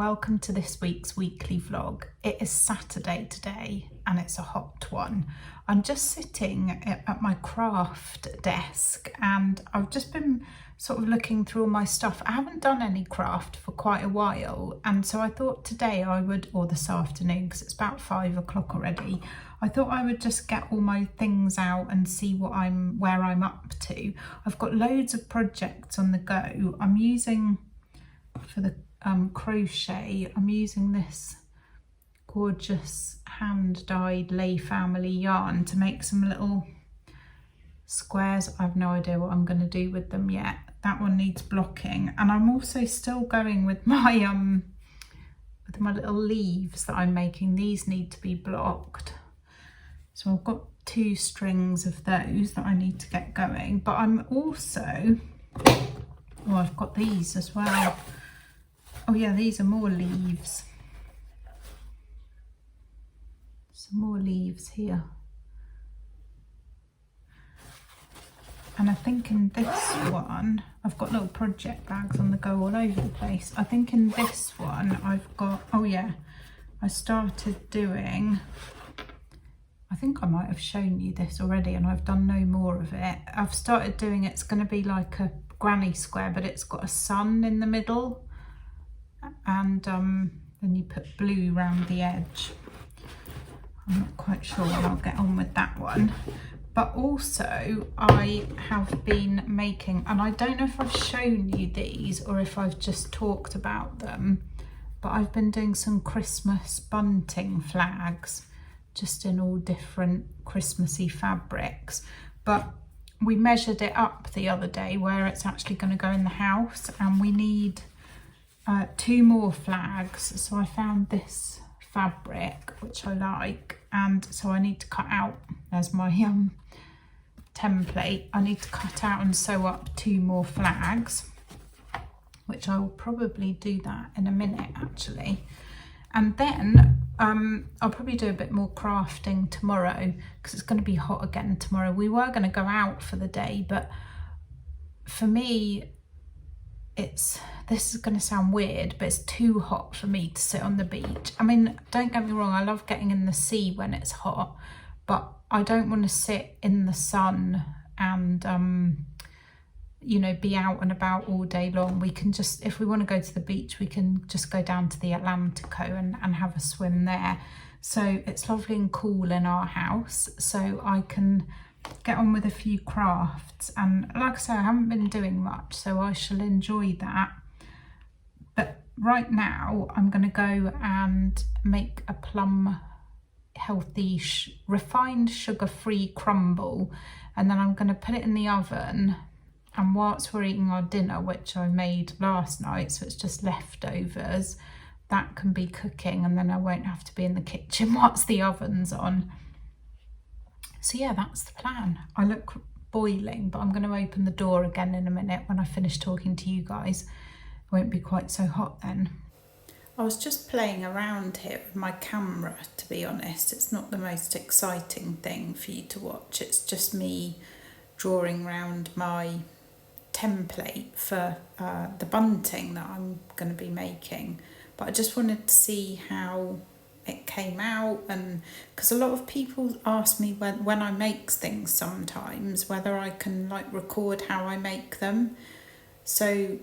welcome to this week's weekly vlog. It is Saturday today and it's a hot one. I'm just sitting at my craft desk and I've just been sort of looking through all my stuff. I haven't done any craft for quite a while, and so I thought today I would, or this afternoon because it's about 5 o'clock already, I thought I would just get all my things out and see where I'm up to. I've got loads of projects on the go. I'm using, for the crochet, I'm using this gorgeous hand-dyed Lay Family yarn to make some little squares. I have no idea what I'm going to do with them yet. That one needs blocking, and I'm also still going with my little leaves that I'm making. These need to be blocked, so I've got 2 strings of those that I need to get going. But I'm also, oh, I've got these as well. Oh yeah, these are more leaves. Some more leaves here. And I think in this one, I've got little project bags on the go all over the place. I think in this one, I've got, oh yeah, I started doing, I think I might have shown you this already and I've done no more of it. I've started doing, it's going to be like a granny square, but it's got a sun in the middle. And then you put blue around the edge. I'm not quite sure when I'll get on with that one. But also I have been making, and I don't know if I've shown you these or if I've just talked about them, but I've been doing some Christmas bunting flags, just in all different Christmassy fabrics. But we measured it up the other day where it's actually going to go in the house, and we need 2 more flags. So I found this fabric which I like, and so I need to cut out, there's my template, I need to cut out and sew up 2 more flags, which I will probably do that in a minute actually. And then I'll probably do a bit more crafting tomorrow because it's going to be hot again tomorrow. We were going to go out for the day, but for me, this is going to sound weird, but it's too hot for me to sit on the beach. I mean, don't get me wrong, I love getting in the sea when it's hot, but I don't want to sit in the sun and you know, be out and about all day long. We can just, if we want to go to the beach, we can just go down to the Atlantico and have a swim there. So it's lovely and cool in our house, so I can get on with a few crafts. And like I say, I haven't been doing much, so I shall enjoy that. But right now I'm going to go and make a plum healthy refined sugar-free crumble, and then I'm going to put it in the oven. And whilst we're eating our dinner, which I made last night, so it's just leftovers, that can be cooking, and then I won't have to be in the kitchen whilst the oven's on. So yeah, that's the plan. I look boiling, but I'm going to open the door again in a minute when I finish talking to you guys. It won't be quite so hot then. I was just playing around here with my camera, to be honest. It's not the most exciting thing for you to watch. It's just me drawing around my template for the bunting that I'm going to be making. But I just wanted to see how it came out, and because a lot of people ask me when I make things sometimes whether I can like record how I make them, so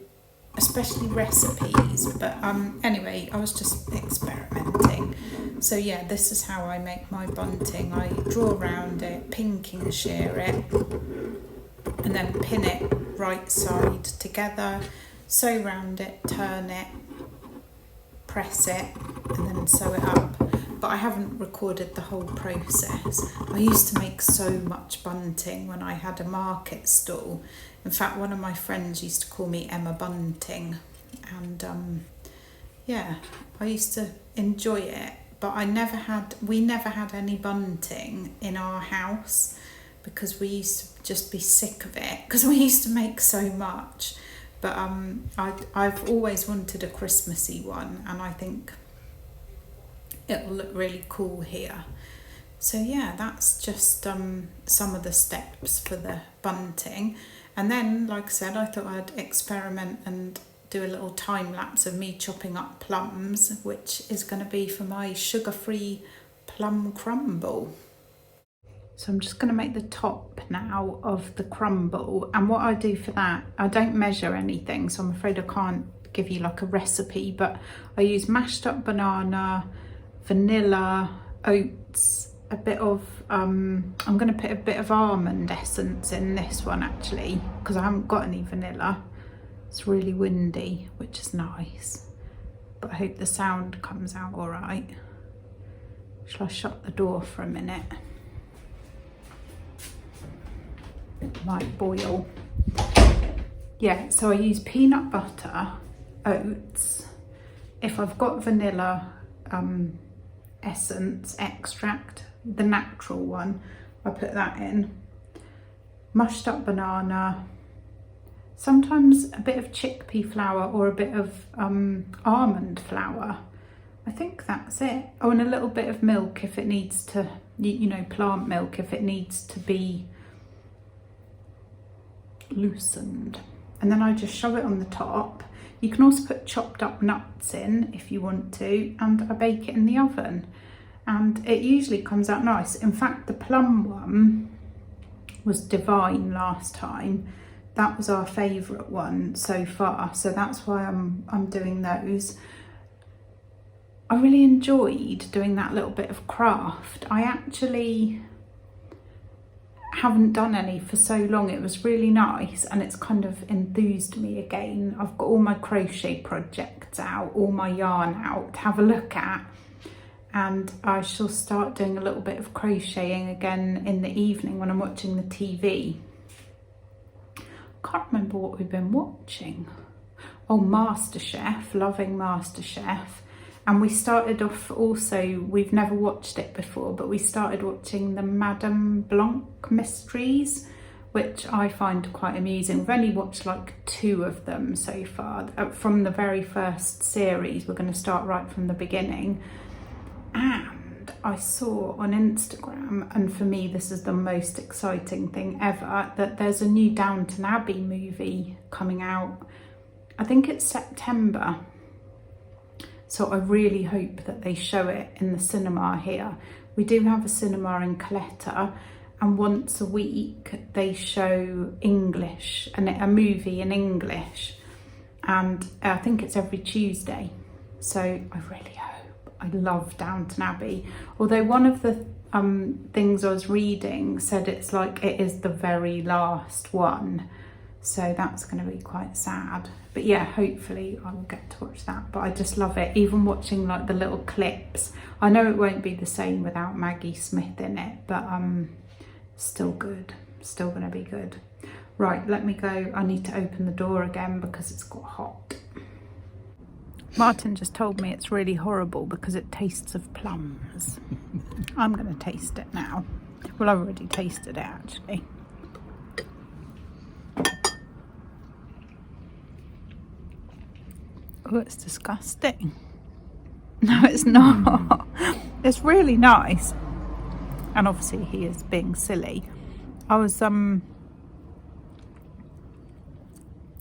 especially recipes. But anyway, I was just experimenting. So yeah, this is how I make my bunting. I draw around it, pinking shear it, and then pin it right side together, sew round it, turn it, press it, and then sew it up. But I haven't recorded the whole process. I used to make so much bunting when I had a market stall. In fact, one of my friends used to call me Emma Bunting, and yeah, I used to enjoy it. But we never had any bunting in our house because we used to just be sick of it because we used to make so much. But I've always wanted a Christmassy one, and I think it'll look really cool here. So yeah, that's just some of the steps for the bunting. And then, like I said, I thought I'd experiment and do a little time lapse of me chopping up plums, which is going to be for my sugar-free plum crumble. So I'm just going to make the top now of the crumble, and what I do for that, I don't measure anything, so I'm afraid I can't give you like a recipe, but I use mashed up banana, vanilla, oats, a bit of I'm going to put a bit of almond essence in this one actually, because I haven't got any vanilla. It's really windy, which is nice, but I hope the sound comes out all right. Shall I shut the door for a minute? It might boil. Yeah, so I use peanut butter, oats. If I've got vanilla essence extract, the natural one, I put that in. Mushed up banana, sometimes a bit of chickpea flour or a bit of almond flour. I think that's it. Oh, and a little bit of milk if it needs to, you know, plant milk if it needs to be loosened. And then I just shove it on the top. You can also put chopped up nuts in if you want to, and I bake it in the oven. And it usually comes out nice. In fact, the plum one was divine last time. That was our favourite one so far, so that's why I'm doing those. I really enjoyed doing that little bit of craft. I actually haven't done any for so long. It was really nice, and it's kind of enthused me again. I've got all my crochet projects out, all my yarn out to have a look at. And I shall start doing a little bit of crocheting again in the evening when I'm watching the TV. Can't remember what we've been watching. Oh, MasterChef, loving MasterChef. And we started off also, we've never watched it before, but we started watching the Madame Blanc mysteries, which I find quite amusing. We've only watched like 2 of them so far. From the very first series, we're going to start right from the beginning. And I saw on Instagram, and for me this is the most exciting thing ever, that there's a new Downton Abbey movie coming out. I think it's September. So I really hope that they show it in the cinema here. We do have a cinema in Coletta, and once a week they show English, and a movie in English. And I think it's every Tuesday. So I really hope. I love Downton Abbey. Although one of the things I was reading said it's like it is the very last one. So that's going to be quite sad. But yeah, hopefully I will get to watch that. But I just love it. Even watching like the little clips. I know it won't be the same without Maggie Smith in it, but still good. Still going to be good. Right, let me go. I need to open the door again because it's got hot. Martin just told me it's really horrible because it tastes of plums. I'm going to taste it now. Well, I've already tasted it actually. Oh, it's disgusting. No, it's not. It's really nice. And obviously he is being silly. I was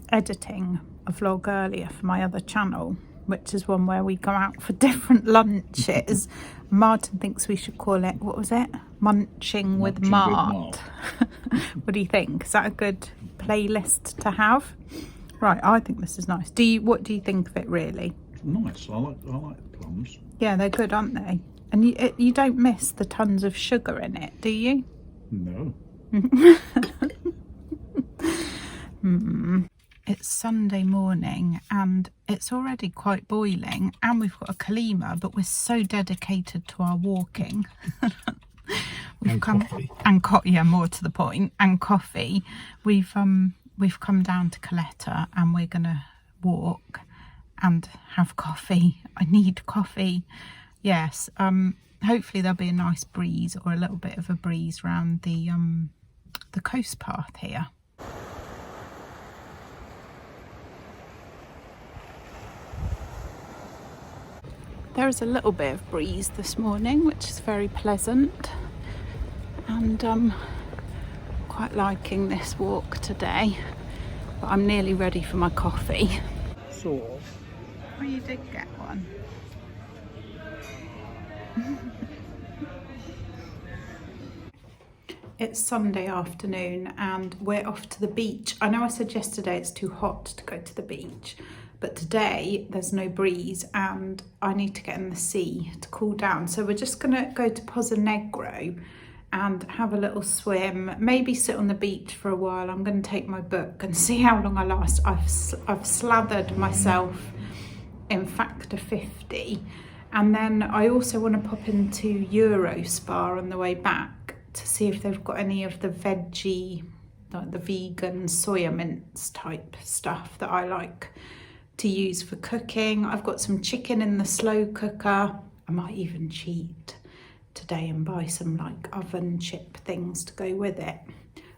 editing a vlog earlier for my other channel, which is one where we go out for different lunches. Martin thinks we should call it, what was it? Munching with Mart. What do you think? Is that a good playlist to have? Right, I think this is nice. What do you think of it really? Nice. I like plums. Yeah, they're good, aren't they? And you don't miss the tons of sugar in it, do you? No. It's Sunday morning and it's already quite boiling, and we've got a Kalima, but we're so dedicated to our walking. Coffee. Yeah, more to the point, and coffee. We've come down to Coletta and we're gonna walk and have coffee. I need coffee. Yes. Hopefully there'll be a nice breeze, or a little bit of a breeze around the coast path here. There is a little bit of breeze this morning, which is very pleasant, and quite liking this walk today. But I'm nearly ready for my coffee. sort of. Oh, you did get one. It's Sunday afternoon and we're off to the beach. I know I said yesterday it's too hot to go to the beach, but today there's no breeze and I need to get in the sea to cool down. So we're just gonna go to Pozzo Negro and have a little swim, maybe sit on the beach for a while. I'm gonna take my book and see how long I last. I've slathered myself in factor 50. And then I also want to pop into Eurospa on the way back to see if they've got any of the veggie, like the vegan soya mince type stuff that I like to use for cooking. I've got some chicken in the slow cooker. I might even cheat today and buy some like oven chip things to go with it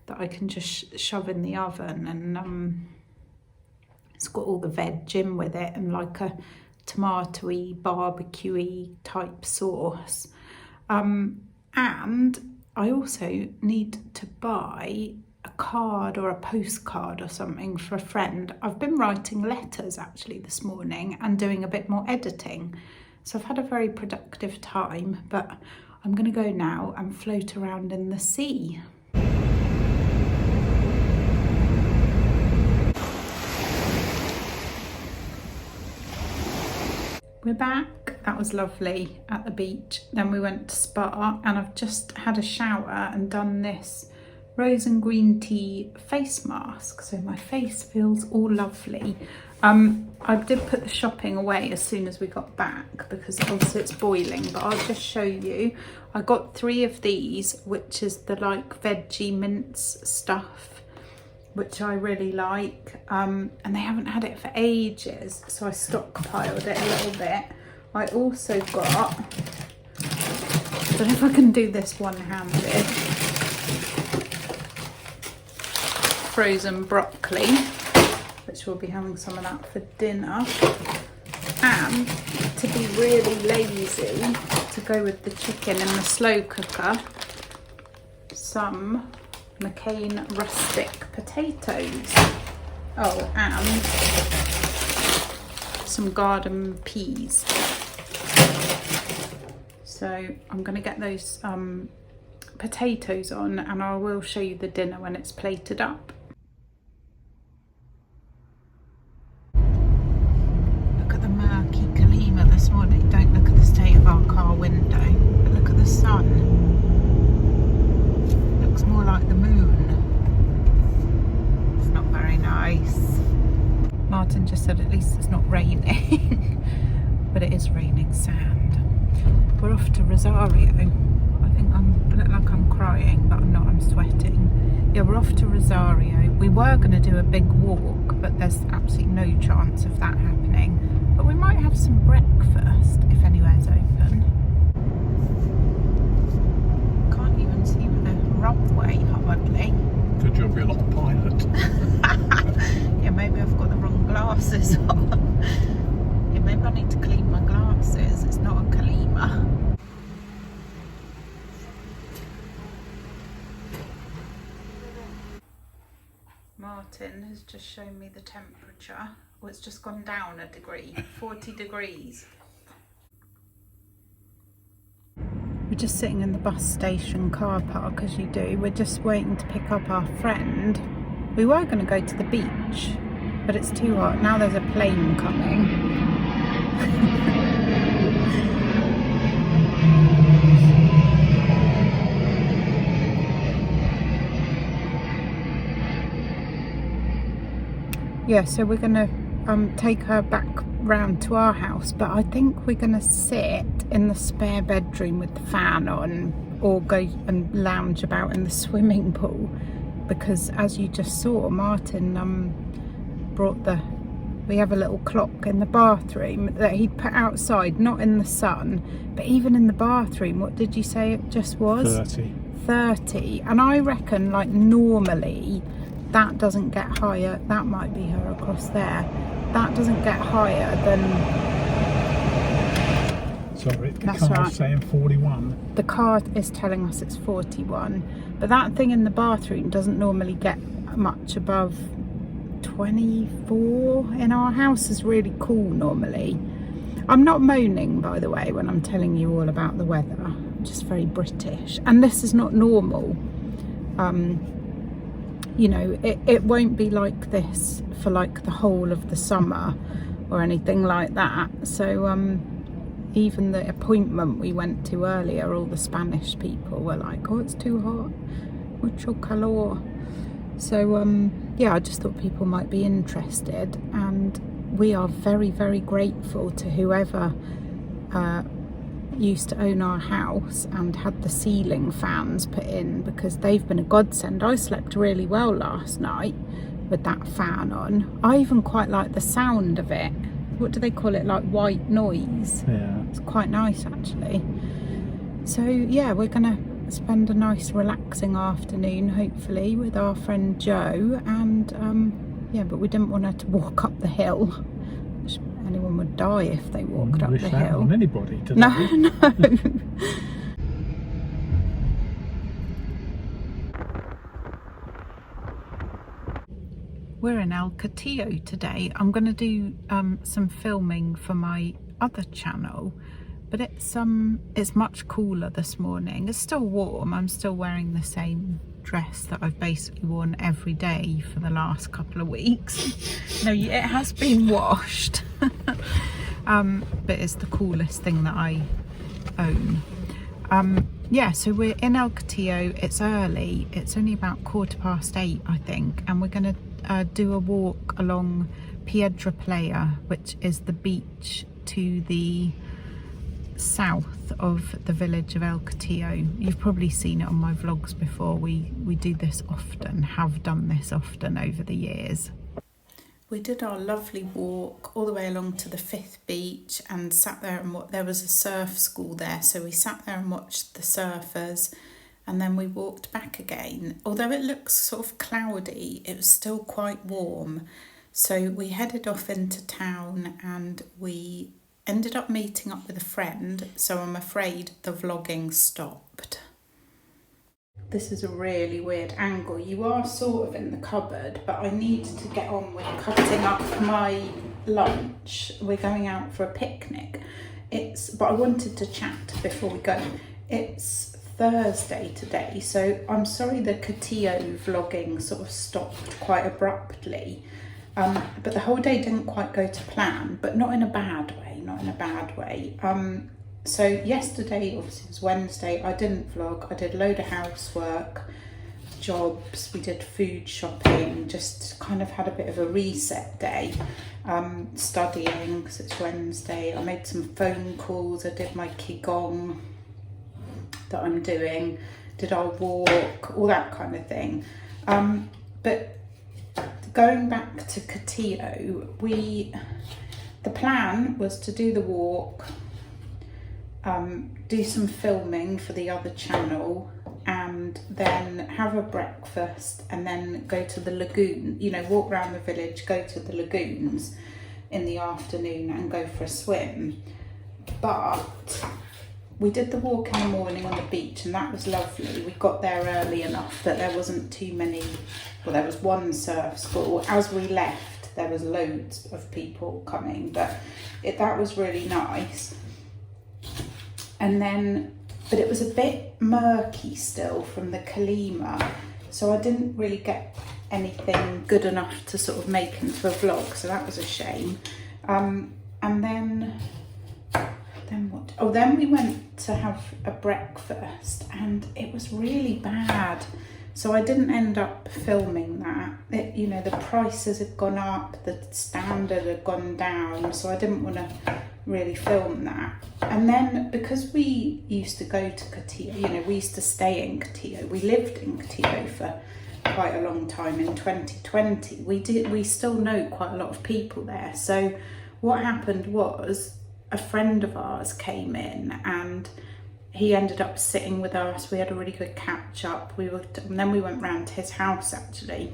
that I can just shove in the oven, and it's got all the veg in with it and like a tomatoey, barbecue-y type sauce. And I also need to buy a card or a postcard or something for a friend. I've been writing letters actually this morning and doing a bit more editing. So I've had a very productive time, but I'm gonna go now and float around in the sea. We're back. That was lovely at the beach. Then we went to Spa and I've just had a shower and done this rose and green tea face mask. So my face feels all lovely. I did put the shopping away as soon as we got back because also it's boiling, but I'll just show you. I got 3 of these, which is the like veggie mince stuff, which I really like, and they haven't had it for ages, so I stockpiled it a little bit. I also got, I don't know if I can do this one-handed, frozen broccoli, which we'll be having some of that for dinner, and to be really lazy, to go with the chicken in the slow cooker, some McCain rustic potatoes. Oh, and some garden peas. So I'm going to get those potatoes on and I will show you the dinner when it's plated up. Look at the murky Kalima this morning. Don't look at the state of our car window, but look at the sun. Looks more like the moon. It's not very nice. Martin just said at least it's not raining, but it is raining sand. We're off to Rosario. I think I look like I'm crying, but I'm not, I'm sweating. Yeah, we're off to Rosario. We were going to do a big walk, but there's absolutely no chance of that happening. But we might have some breakfast if anywhere's open. Can't even see the runway hardly. Good job you're not a pilot. Yeah, maybe I've got the wrong glasses on. Yeah, maybe I need to clean my glasses. It's not a Kalima. Martin has just shown me the temperature. Well, it's just gone down a degree, 40 degrees. We're just sitting in the bus station car park as you do. We're just waiting to pick up our friend. We were going to go to the beach, but it's too hot. Now there's a plane coming. Yeah, so we're going to take her back round to our house, but I think we're going to sit in the spare bedroom with the fan on or go and lounge about in the swimming pool because, as you just saw, Martin brought we have a little clock in the bathroom that he'd put outside, not in the sun, but even in the bathroom, what did you say it just was? 30. And I reckon like normally that doesn't get higher. That might be her across there. That doesn't get higher than... Sorry, the That's car's right. saying 41. The car is telling us it's 41. But that thing in the bathroom doesn't normally get much above 24 in our house is really cool normally. I'm not moaning, by the way, when I'm telling you all about the weather. I'm just very British, and this is not normal. You know, it won't be like this for like the whole of the summer or anything like that. So even the appointment we went to earlier, all the Spanish people were like, oh, it's too hot, mucho calor. So yeah, I just thought people might be interested, and we are very, very grateful to whoever used to own our house and had the ceiling fans put in, because they've been a godsend. I slept really well last night with that fan on. I even quite like the sound of it. What do they call it, like white noise? Yeah. It's quite nice actually. So yeah, we're gonna spend a nice relaxing afternoon hopefully with our friend Jo, and yeah, but we didn't want her to walk up the hill. Anyone would die if they walked up Wish the that hill. on anybody, didn't No, we? no. We're in El Catillo today. I'm going to do some filming for my other channel, but it's much cooler this morning. It's still warm. I'm still wearing the same dress that I've basically worn every day for the last couple of weeks. No, it has been washed. But it's the coolest thing that I own. Yeah, so we're in El Catillo. It's early. It's only about 8:15, I think, and we're going to do a walk along Piedra Playa, which is the beach to the south of the village of El Catillo. You've probably seen it on my vlogs before. We do this often, have done this often over the years. We did our lovely walk all the way along to the 5th beach and sat there, and there was a surf school there, so we sat there and watched the surfers, and then we walked back again. Although it looks sort of cloudy, it was still quite warm. So we headed off into town and we ended up meeting up with a friend, so I'm afraid the vlogging stopped. This is a really weird angle. You are sort of in the cupboard, but I need to get on with cutting up my lunch. We're going out for a picnic. But I wanted to chat before we go. It's Thursday today, so I'm sorry the Catillo vlogging sort of stopped quite abruptly. But the whole day didn't quite go to plan, but not in a bad way, not in a bad way. So yesterday, obviously it was Wednesday, I didn't vlog. I did a load of housework, jobs, we did food shopping, just kind of had a bit of a reset day. Studying, because it's Wednesday. I made some phone calls, I did my Qigong that I'm doing, did our walk, all that kind of thing. But going back to Catillo, the plan was to do the walk, do some filming for the other channel, and then have a breakfast, and then go to the lagoon, you know, walk around the village, go to the lagoons in the afternoon and go for a swim. But we did the walk in the morning on the beach, and that was lovely. We got there early enough that there wasn't too many, well, there was one surf school. As we left, there was loads of people coming, but that was really nice. And then, but it was a bit murky still from the Kalima, so I didn't really get anything good enough to sort of make into a vlog, so that was a shame. And then what? Oh, then we went to have a breakfast, and it was really bad, so I didn't end up filming that. You know, the prices had gone up, the standard had gone down, so I didn't want to really film that. And then because we used to go to Catillo, you know, we used to stay in Catillo, we lived in Catillo for quite a long time. In 2020 we still know quite a lot of people there. So what happened was, a friend of ours came in and he ended up sitting with us. We had a really good catch up. And then we went round to his house actually.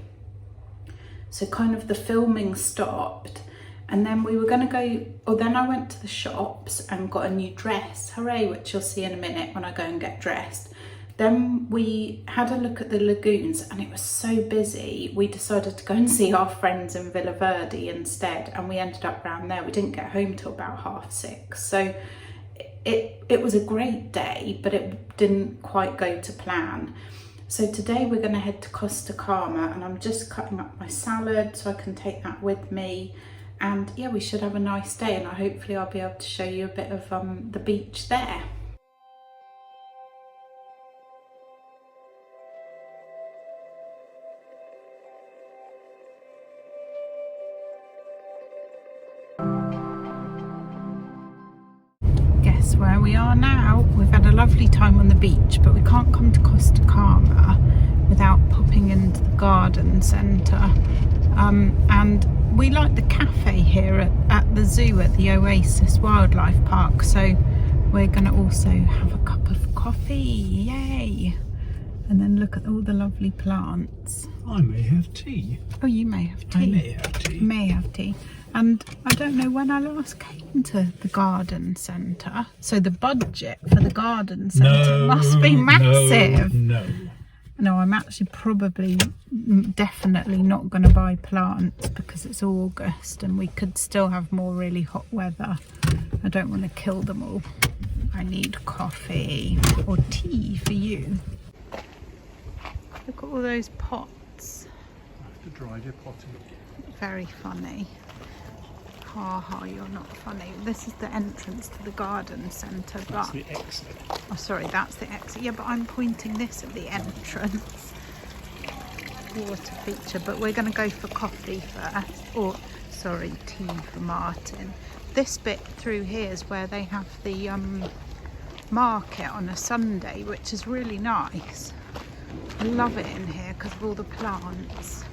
So kind of the filming stopped, and then we were going to go, then I went to the shops and got a new dress, hooray, which you'll see in a minute when I go and get dressed. Then we had a look at the lagoons and it was so busy, we decided to go and see our friends in Villa Verde instead, and we ended up round there. We didn't get home till about 6:30, so it was a great day, but it didn't quite go to plan. So today we're going to head to Costa Calma, and I'm just cutting up my salad so I can take that with me. And yeah, we should have a nice day, and hopefully I'll be able to show you a bit of the beach there. Guess where we are now? We've had a lovely time on the beach, but we can't come to Costa Calma without popping into the garden centre. And we like the cafe here at the zoo at the Oasis Wildlife Park, so we're going to also have a cup of coffee. Yay! And then look at all the lovely plants. I may have tea. Oh, you may have tea. I may have tea. May have tea. And I don't know when I last came to the garden centre, so the budget for the garden centre must be massive. No, I'm actually probably definitely not going to buy plants because it's August and we could still have more really hot weather. I don't want to kill them all. I need coffee or tea for you. Look at all those pots. I have to dry your potty. Very funny. Ha ha, you're not funny. This is the entrance to the garden centre. That's the exit. Oh, sorry, that's the exit. Yeah, but I'm pointing this at the entrance. Water feature, but we're going to go for coffee first. Or, sorry, tea for Martin. This bit through here is where they have the market on a Sunday, which is really nice. I love it in here because of all the plants.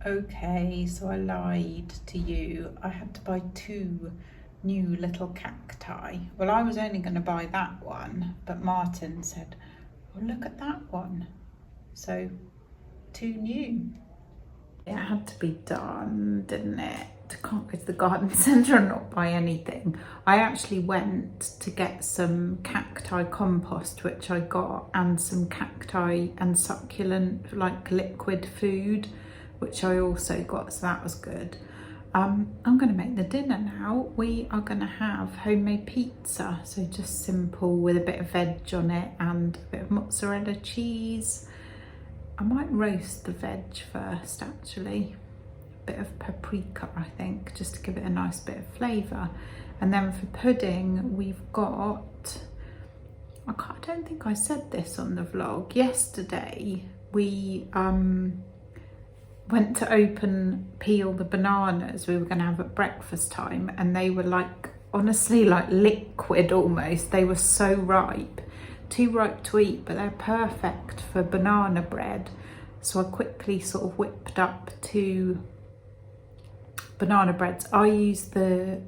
Okay, so I lied to you. I had to buy 2 new little cacti. Well, I was only going to buy that one, but Martin said, oh, look at that one. So 2 new. It had to be done, didn't it? I can't go to the garden centre and not buy anything. I actually went to get some cacti compost, which I got, and some cacti and succulent, like liquid food, which I also got, so that was good. I'm going to make the dinner now. We are going to have homemade pizza, so just simple with a bit of veg on it and a bit of mozzarella cheese. I might roast the veg first, actually. A bit of paprika, I think, just to give it a nice bit of flavour. And then for pudding, we've got, I don't think I said this on the vlog. Yesterday, we went to peel the bananas we were going to have at breakfast time, and they were like, honestly, like liquid almost. They were so ripe, too ripe to eat, but they're perfect for banana bread. So I quickly sort of whipped up 2 banana breads. I use the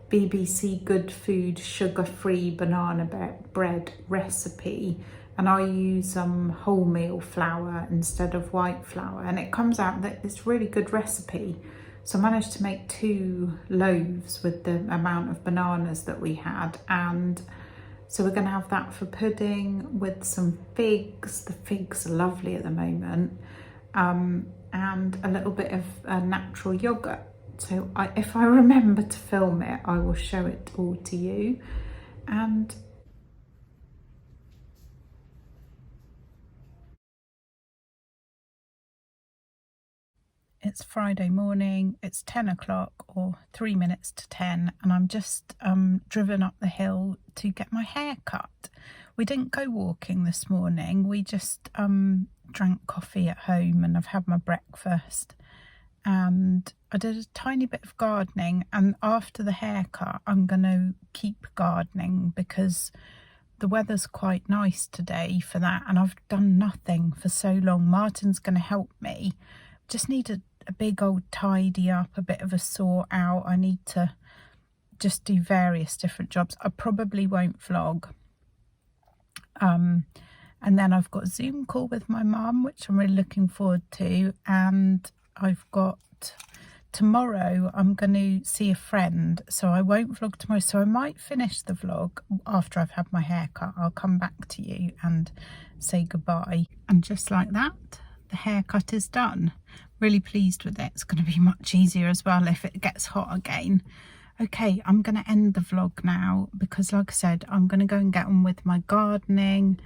BBC Good Food sugar-free banana bread recipe, and I use wholemeal flour instead of white flour, and it comes out that it's a really good recipe. So I managed to make 2 loaves with the amount of bananas that we had, and so we're going to have that for pudding with some figs. The figs are lovely at the moment, and a little bit of natural yogurt. So if I remember to film it, I will show it all to you. And it's Friday morning, it's 10 o'clock or 3 minutes to 10, and I'm just driven up the hill to get my hair cut. We didn't go walking this morning, we just drank coffee at home, and I've had my breakfast. And I did a tiny bit of gardening, and after the haircut I'm going to keep gardening because the weather's quite nice today for that, and I've done nothing for so long. Martin's going to help me. Just need a big old tidy up, a bit of a sort out. I need to just do various different jobs. I probably won't vlog. And then I've got a Zoom call with my mum, which I'm really looking forward to. And I've got tomorrow, I'm going to see a friend, so I won't vlog tomorrow. So I might finish the vlog after I've had my hair cut. I'll come back to you and say goodbye. And just like that, the haircut is done. Really pleased with it. It's going to be much easier as well if it gets hot again. Okay, I'm going to end the vlog now because, like I said, I'm going to go and get on with my gardening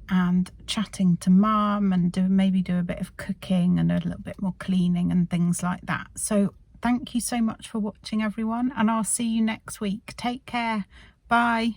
and chatting to mum and maybe do a bit of cooking and a little bit more cleaning and things like that. So thank you so much for watching, everyone, and I'll see you next week. Take care. Bye.